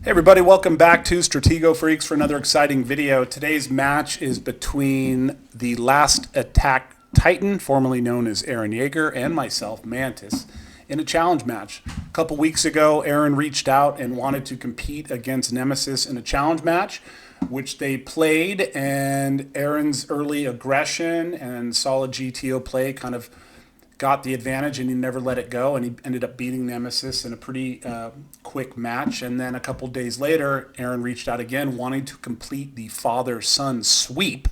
Hey everybody, welcome back to Stratego Freaks for another exciting video. Today's match is between the last attack Titan, formerly known as Eren Yeager, and myself, Mantis, in a challenge match. A couple weeks ago, Eren reached out and wanted to compete against Nemesis in a challenge match, which they played, and Eren's early aggression and solid GTO play kind of got the advantage, and he never let it go, and he ended up beating Nemesis in a pretty quick match. And then a couple days later, Eren reached out again, wanting to complete the father-son sweep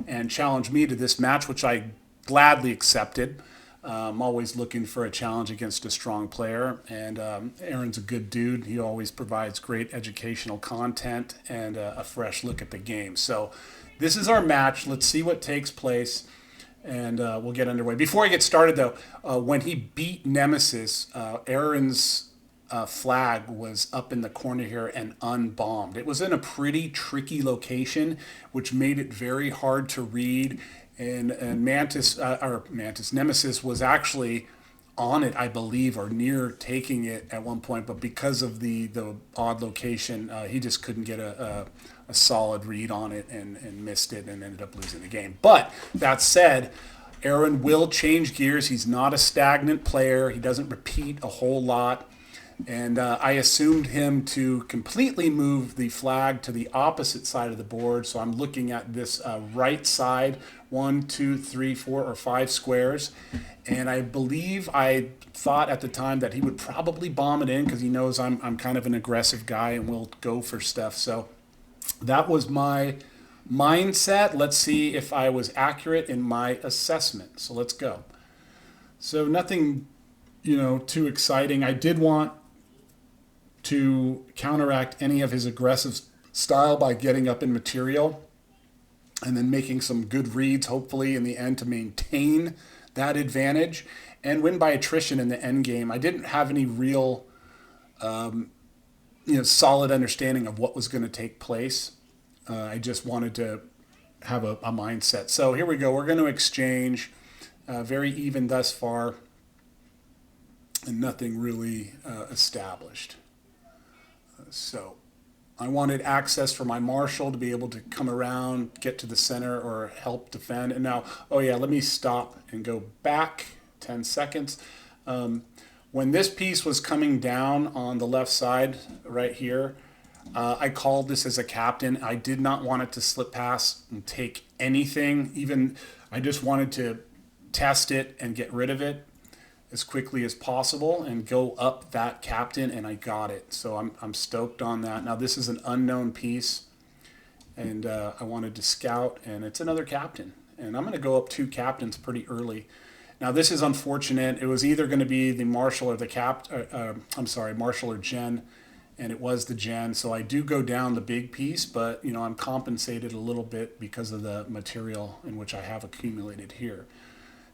and challenge me to this match, which I gladly accepted. I'm always looking for a challenge against a strong player, and Eren's a good dude. He always provides great educational content and a fresh look at the game. So this is our match. Let's see what takes place, and we'll get underway. Before I get started, though, when he beat Nemesis, Eren's flag was up in the corner here and unbombed. It was in a pretty tricky location, which made it very hard to read. And Nemesis was actually on it, I believe, or near taking it at one point, but because of the odd location, he just couldn't get a solid read on it and missed it and ended up losing the game. But that said, Eren will change gears. He's not a stagnant player. He doesn't repeat a whole lot. And I assumed him to completely move the flag to the opposite side of the board. So I'm looking at this right side, 1, 2, 3, 4, or 5 squares. And I believe I thought at the time that he would probably bomb it in because he knows I'm kind of an aggressive guy and will go for stuff. So that was my mindset. Let's see if I was accurate in my assessment. So let's go. So nothing, too exciting. I did want to counteract any of his aggressive style by getting up in material and then making some good reads, hopefully in the end, to maintain that advantage and win by attrition in the end game. I didn't have any real solid understanding of what was going to take place. I just wanted to have a mindset. So here we go. We're going to exchange. Very even thus far, and nothing really established. So I wanted access for my marshal to be able to come around, get to the center, or help defend. And now, let me stop and go back 10 seconds. When this piece was coming down on the left side right here, I called this as a captain. I did not want it to slip past and take anything. Even I just wanted to test it and get rid of it as quickly as possible and go up that captain, and I got it. So I'm stoked on that. Now this is an unknown piece, and I wanted to scout, and it's another captain. And I'm going to go up 2 captains pretty early. Now this is unfortunate. It was either going to be the marshal or the marshal or gen, and it was the gen. So I do go down the big piece, but I'm compensated a little bit because of the material in which I have accumulated here.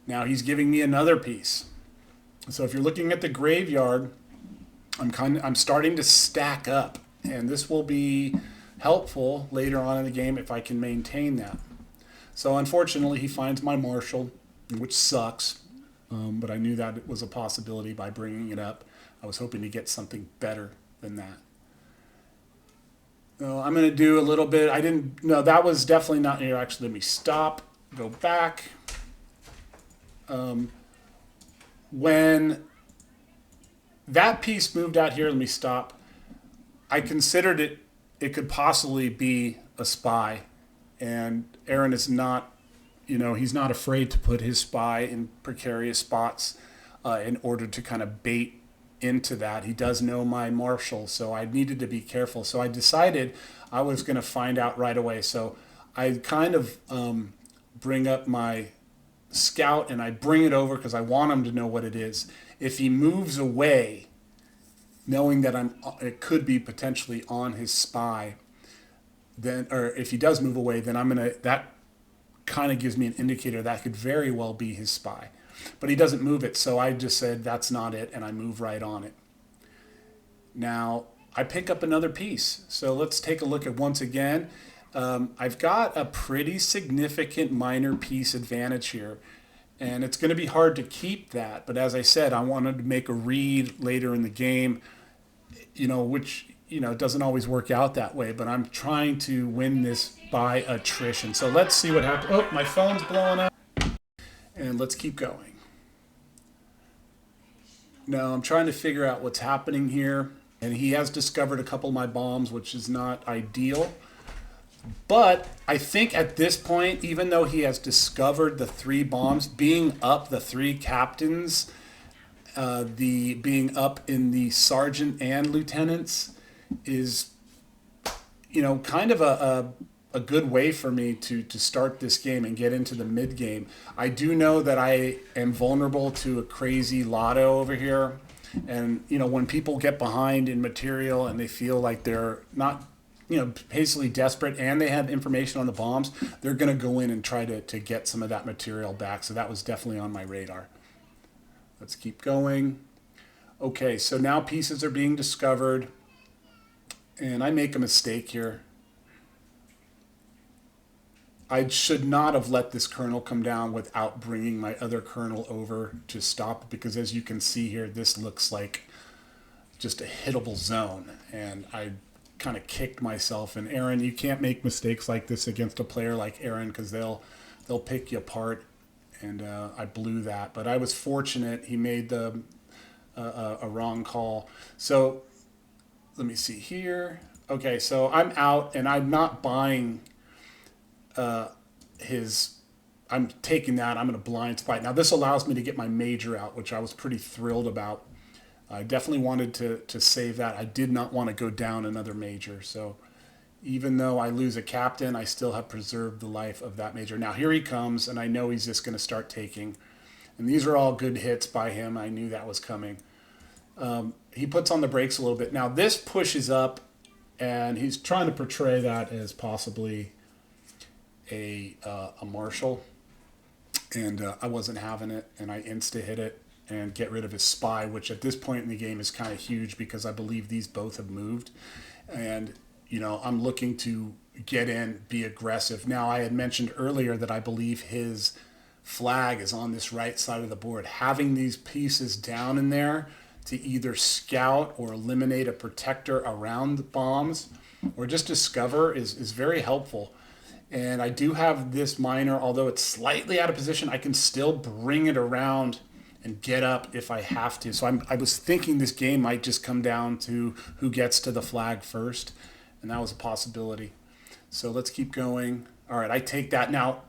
Now he's giving me another piece. So if you're looking at the graveyard, I'm starting to stack up, and this will be helpful later on in the game if I can maintain that. So unfortunately, he finds my marshal, which sucks, but I knew that it was a possibility by bringing it up. I was hoping to get something better than that. So I'm going to do a little bit. That was definitely not here. Actually, let me stop, go back. When that piece moved out here, let me stop. I considered it could possibly be a spy, and Eren is not, he's not afraid to put his spy in precarious spots in order to kind of bait into that. He does know my marshal, so I needed to be careful. So I decided I was going to find out right away. So I kind of bring up my scout and I bring it over because I want him to know what it is. If he moves away, knowing that it could be potentially on his spy, then, or if he does move away, then that kind of gives me an indicator that could very well be his spy. But he doesn't move it, so I just said that's not it, and I move right on it. Now I pick up another piece. So let's take a look at once again. I've got a pretty significant minor piece advantage here, and it's going to be hard to keep that. But as I said, I wanted to make a read later in the game, which it doesn't always work out that way, but I'm trying to win this by attrition. So let's see what happens. Oh, my phone's blowing up. And let's keep going. Now I'm trying to figure out what's happening here. And he has discovered a couple of my bombs, which is not ideal. But I think at this point, even though he has discovered the 3 bombs, being up the 3 captains, the being up in the sergeant and lieutenants is, kind of a good way for me to start this game and get into the mid game. I do know that I am vulnerable to a crazy lotto over here. And, when people get behind in material and they feel like they're not, basically desperate and they have information on the bombs, they're going to go in and try to get some of that material back. So that was definitely on my radar. Let's keep going. Okay, so now pieces are being discovered. And I make a mistake here. I should not have let this kernel come down without bringing my other kernel over to stop it, because as you can see here, this looks like just a hittable zone. And I kind of kicked myself. And Eren, you can't make mistakes like this against a player like Eren, because they'll pick you apart. And I blew that. But I was fortunate. He made a wrong call. So let me see here. Okay, so I'm out, and I'm not buying I'm taking that. I'm going to blind spite. Now this allows me to get my major out, which I was pretty thrilled about. I definitely wanted to save that. I did not want to go down another major. So even though I lose a captain, I still have preserved the life of that major. Now here he comes, and I know he's just going to start taking. And these are all good hits by him. I knew that was coming. He puts on the brakes a little bit. Now this pushes up, and he's trying to portray that as possibly a marshal, and I wasn't having it, and I insta-hit it and get rid of his spy, which at this point in the game is kind of huge because I believe these both have moved. And, I'm looking to get in, be aggressive. Now, I had mentioned earlier that I believe his flag is on this right side of the board. Having these pieces down in there to either scout or eliminate a protector around the bombs or just discover is very helpful. And I do have this miner, although it's slightly out of position, I can still bring it around and get up if I have to. So I was thinking this game might just come down to who gets to the flag first, and that was a possibility. So let's keep going. All right, I take that. Now,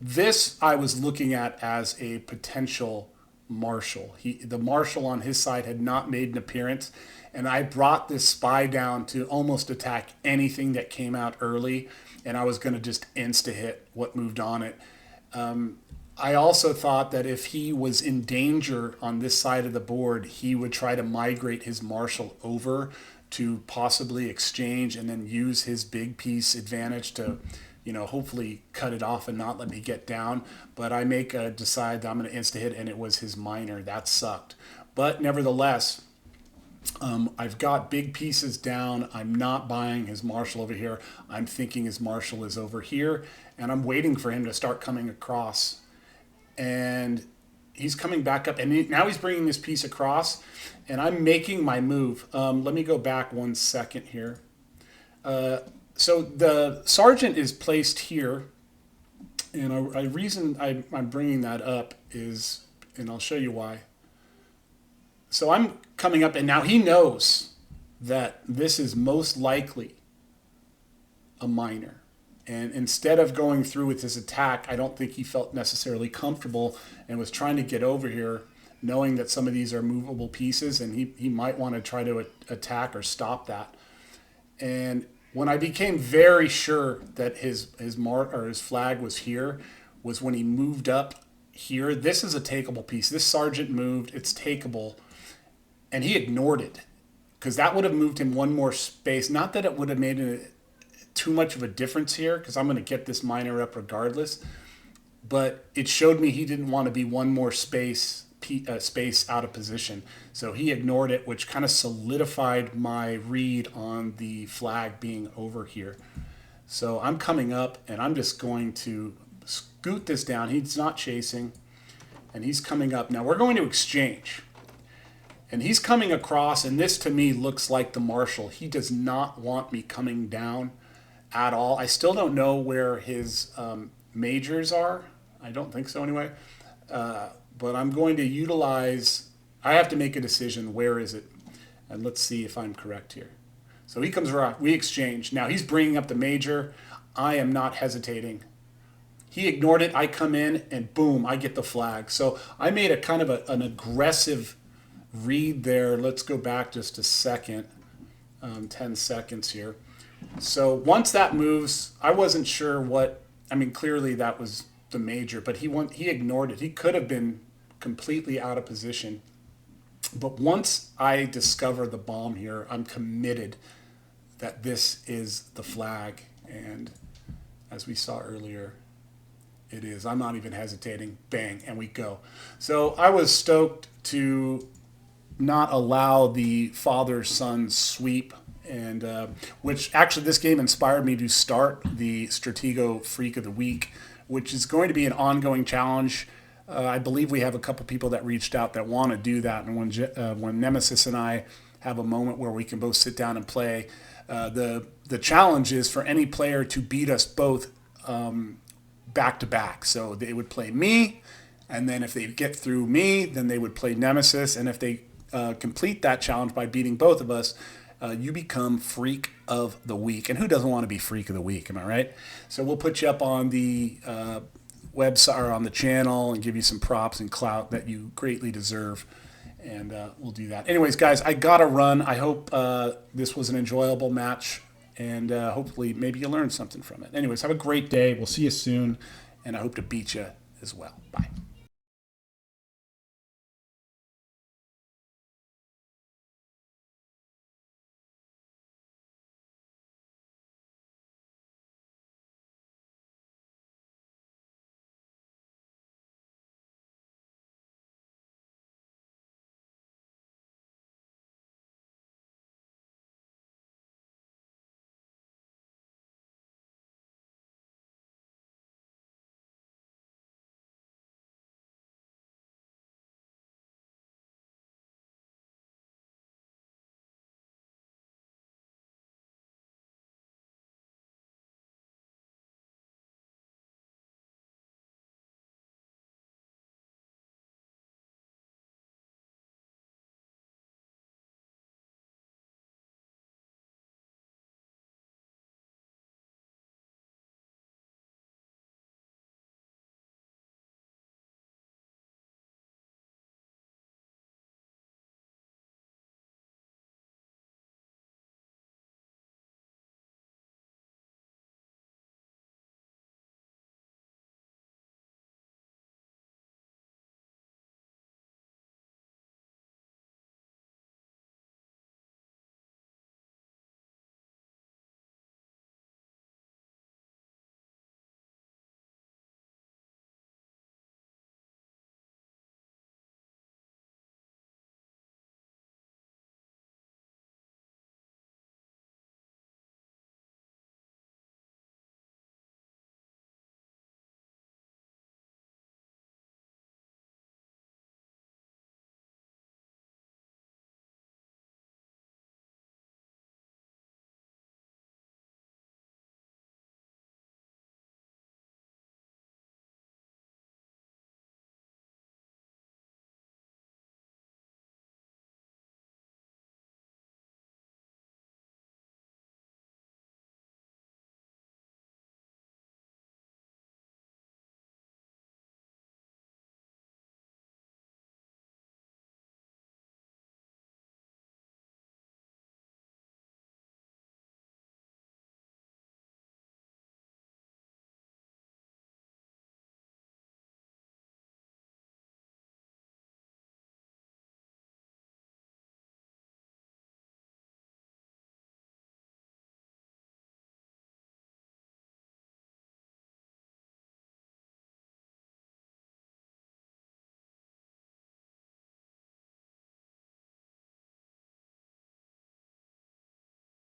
this I was looking at as a potential marshal. The marshal on his side had not made an appearance, and I brought this spy down to almost attack anything that came out early, and I was going to just insta-hit what moved on it. I also thought that if he was in danger on this side of the board, he would try to migrate his marshal over to possibly exchange and then use his big piece advantage to, hopefully cut it off and not let me get down. But I decide that I'm going to insta-hit, and it was his miner. That sucked. But nevertheless, I've got big pieces down. I'm not buying his marshal over here. I'm thinking his marshal is over here, and I'm waiting for him to start coming across. And he's coming back up, and now he's bringing this piece across, and I'm making my move. Let me go back 1 second here. So the sergeant is placed here, and the reason I'm bringing that up is, and I'll show you why. So I'm coming up, and now he knows that this is most likely a miner. And instead of going through with his attack, I don't think he felt necessarily comfortable and was trying to get over here, knowing that some of these are movable pieces, and he might want to try to attack or stop that. And when I became very sure that his flag was here, was when he moved up here. This is a takeable piece. This sergeant moved. It's takeable. And he ignored it, because that would have moved him one more space. Not that it would have made too much of a difference here, because I'm going to get this miner up regardless. But it showed me he didn't want to be one more space out of position. So he ignored it, which kind of solidified my read on the flag being over here. So I'm coming up, and I'm just going to scoot this down. He's not chasing, and he's coming up. Now we're going to exchange. And he's coming across, and this to me looks like the marshal. He does not want me coming down at all. I still don't know where his majors are. I don't think so anyway. But I'm going to utilize, I have to make a decision. Where is it? And let's see if I'm correct here. So he comes around. We exchange. Now he's bringing up the major. I am not hesitating. He ignored it. I come in and boom, I get the flag. So I made a kind of an aggressive read there. Let's go back just a second, 10 seconds here. So once that moves, I wasn't sure what, I mean, clearly that was the major, but he ignored it. He could have been completely out of position. But once I discover the bomb here, I'm committed that this is the flag. And as we saw earlier, it is. I'm not even hesitating. Bang, and we go. So I was stoked to not allow the father-son sweep, and which actually this game inspired me to start the Stratego Freak of the Week, which is going to be an ongoing challenge. I believe we have a couple people that reached out that want to do that, and when Nemesis and I have a moment where we can both sit down and play, the challenge is for any player to beat us both back to back. So they would play me, and then if they get through me, then they would play Nemesis, and if they complete that challenge by beating both of us, you become Freak of the Week. And who doesn't want to be Freak of the Week? Am I right? So we'll put you up on the website or on the channel and give you some props and clout that you greatly deserve. And we'll do that. Anyways, guys, I got to run. I hope this was an enjoyable match, and hopefully maybe you learned something from it. Anyways, have a great day. We'll see you soon, and I hope to beat you as well. Bye.